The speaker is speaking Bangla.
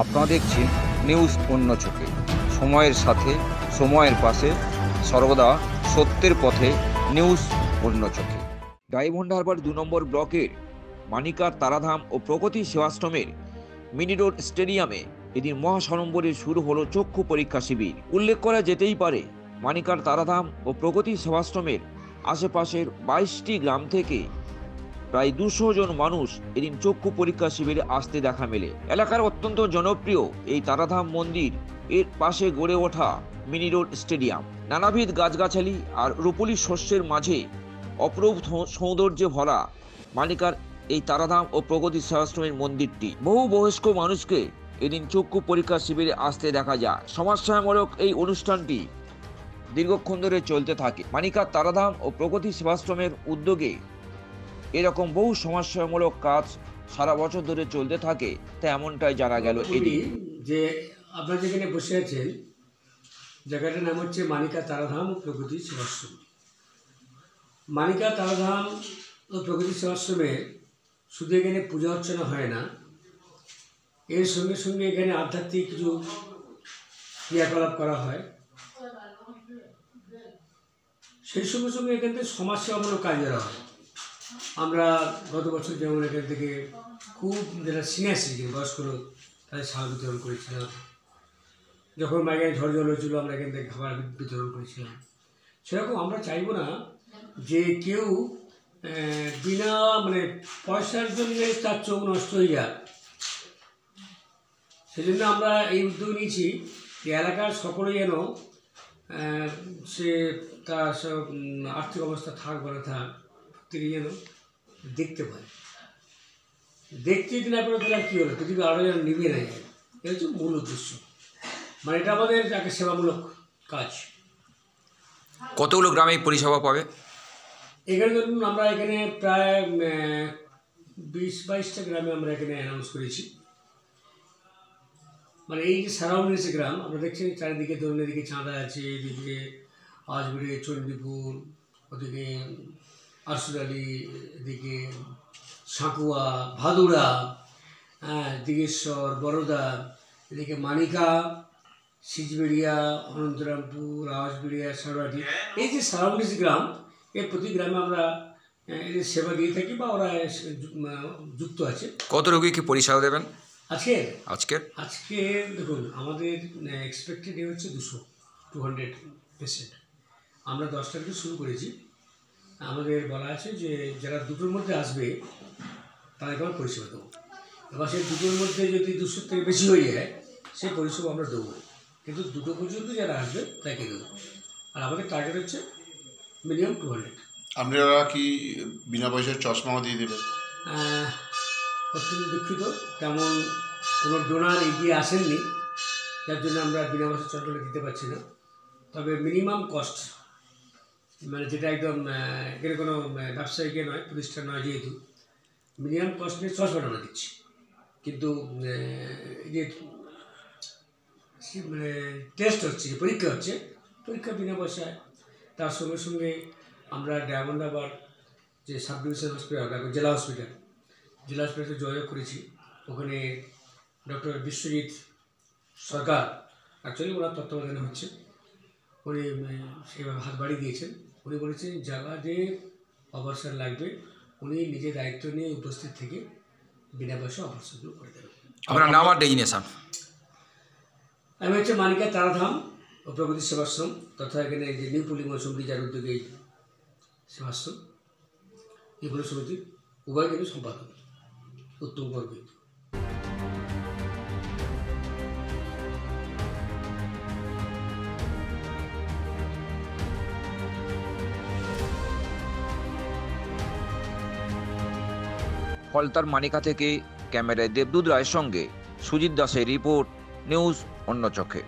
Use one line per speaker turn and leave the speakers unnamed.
আপনারা দেখছেন নিউজ অন্য চোখে, সময়ের সাথে সময়ের পাশে, সর্বদা সত্যের পথে নিউজ অন্য চোখে। ডায়মন্ড হারবার 2 নম্বর ব্লকের মানিকার তারাধাম ও প্রগতি সেবাশ্রমের মিনি রোড স্টেডিয়ামে এদিন মহাসড়ম্বরে শুরু হলো চক্ষু পরীক্ষা শিবির। উল্লেখ করা যেতেই পারে, মানিকার তারাধাম ও প্রগতি সেবাশ্রমের আশেপাশের 22টি গ্রাম থেকে প্রায় 200 জন মানুষ এদিন চক্ষু পরীক্ষা শিবিরে আসতে দেখা মেলে। এলাকার অত্যন্ত জনপ্রিয় এই তারাধাম মন্দির এর পাশে গড়ে ওঠা মিনি রোড স্টেডিয়াম, নানাবিধ গাছগাছালি আর রূপলি শস্যের মাঝে অপরূপ সৌন্দর্যে ভরা মানিকার এই তারাধাম ও প্রগতি সেবাশ্রমের মন্দিরটি বহু বয়স্ক মানুষকে এদিন চক্ষু পরীক্ষা শিবিরে আসতে দেখা যায়। সমাজসেবামূলক এই অনুষ্ঠানটি দীর্ঘক্ষণ ধরে চলতে থাকে। মানিকার তারাধাম ও প্রগতি সেবাশ্রমের উদ্যোগে এরকম বহু সমাজসেবামূলক কাজ সারা বছর ধরে চলতে থাকে, তা এমনটাই জানা গেল এদিন।
যে আপনারা যেখানে বসে আছেন, জায়গাটার নাম হচ্ছে মানিকা তারাধাম ও প্রগতি সেবাশ্রম। মানিকা তারাধাম ও প্রগতি সেবাশ্রমে শুধু এখানে পূজা অর্চনা হয় না, এর সঙ্গে সঙ্গে এখানে আধ্যাত্মিক কিছু ক্রিয়াকলাপ করা হয়। সেই সঙ্গে সঙ্গে এখান থেকে সমাজসেবামূলক কাজ করা হয়। আমরা গত বছর যেমন এখান থেকে খুব যারা সিনিয়র সিটিজেন বয়স্ক লোক তাদের সাহায্য বিতরণ করেছিলাম। যখন মাইগ্রেন ঝড় জল হয়েছিল আমরা এখান থেকে খাবার বিতরণ করেছিলাম। সেরকম আমরা চাইবো না যে কেউ বিনা পয়সার জন্যে তার চোখ নষ্ট হয়ে যায়। সেজন্য আমরা এই উদ্যোগ নিয়েছি যে এলাকার সকলে যেন সে তার সব আর্থিক অবস্থা থাক বা না থাক, তিনি যেন দেখতে পায়। দেখতে যদি না পারে তাহলে কী হলো, পৃথিবী আরও যেন নিভিয়ে না যায়। এটা হচ্ছে মূল উদ্দেশ্য। এটা আমাদের একটা সেবামূলক কাজ।
কতগুলো গ্রামে পরিষেবা পাবে
এখানে? ধরুন আমরা এখানে প্রায় 20-22টা গ্রামে আমরা এখানে অ্যানাউন্স করেছি। এই যে সারাউন্ডিংস গ্রাম আমরা দেখছি চারিদিকে, ধরুন এদিকে চাঁদা আছে, এদিকে আজমিরে, চণ্ডীপুর, ওদিকে আরসুরালি, এদিকে সাঁকুয়া, ভাদুড়া, দিগেশ্বর, বরোদা, এদিকে মানিকা, সিজবেড়িয়া, অনন্তরামপুর, আওয়াজবেড়িয়া, সারোয়াটি, এই যে সারাউন্ডিংস গ্রাম, এর প্রতি গ্রামে আমরা এদের সেবা দিয়ে থাকি বা ওরা যুক্ত আছে।
কত রোগীকে পরিষেবা দেবেন
আজকে দেখুন আমাদের এক্সপেক্টেড হচ্ছে 200 পেশেন্ট। আমরা 10টা থেকে শুরু করেছি। আমাদের বলা আছে যে যারা দুটোর মধ্যে আসবে তাদেরকে আমরা পরিষেবা দেবো। এবার সেই দুটোর মধ্যে যদি 200 থেকে বেশি হয়ে যায় সেই পরিষেবা আমরা দেবো, কিন্তু 2টো পর্যন্ত যারা আসবে তাকে দেবো। আর আমাদের টার্গেট হচ্ছে মিনিমাম 200।
আপনারা কি বিনা পয়সার চশমাও দিয়ে দেবেন?
অত্যন্ত দুঃখিত, তেমন কোনো ডোনার এগিয়ে আসেননি, যার জন্য আমরা বিনা পয়সার চশমাটা দিতে পারছি না। তবে মিনিমাম কস্ট, যেটা একদম এখানে কোনো ব্যবসায়িকে নয়, প্রতিষ্ঠান নয়, যেহেতু মিনিমাম কস্ট নিয়ে চশমাটা আমরা দিচ্ছি। কিন্তু এই যে টেস্ট হচ্ছে, পরীক্ষা হচ্ছে, পরীক্ষা বিনা পয়সায়। তার সঙ্গে সঙ্গে আমরা ডায়মন্ড হারবার যে সাব ডিভিশন হসপিটাল, জেলা হসপিটালে যোগাযোগ করেছি। ওখানে ডক্টর বিশ্বজিৎ সরকার, অ্যাকচুয়ালি ওনার তত্ত্বাবধানে হচ্ছে, উনি সেভাবে হাত বাড়িয়ে দিয়েছেন। উনি বলেছেন যারা যে অপারেশন লাগবে উনি নিজের দায়িত্ব নিয়ে উপস্থিত থেকে বিনা পয়সা অপারেশনগুলো করে দেবেন।
আপনার নাম আর ডেজিনেশন?
আমি হচ্ছে মানিকা তারাধাম ও প্রগতি সেবাশ্রম তথা এখানে যে নিউ পুলিমল সমিতি, যার উদ্যোগে এই সেবাশ্রম, এই পুলিশ সমিতির উভয় কিন্তু সম্পাদক উত্তম গর্বিত।
ফলতার মানিকা থেকে ক্যামেরায় দেবদূত রায়ের সঙ্গে সুজিত দাসের রিপোর্ট, নিউজ অন্য চোখে।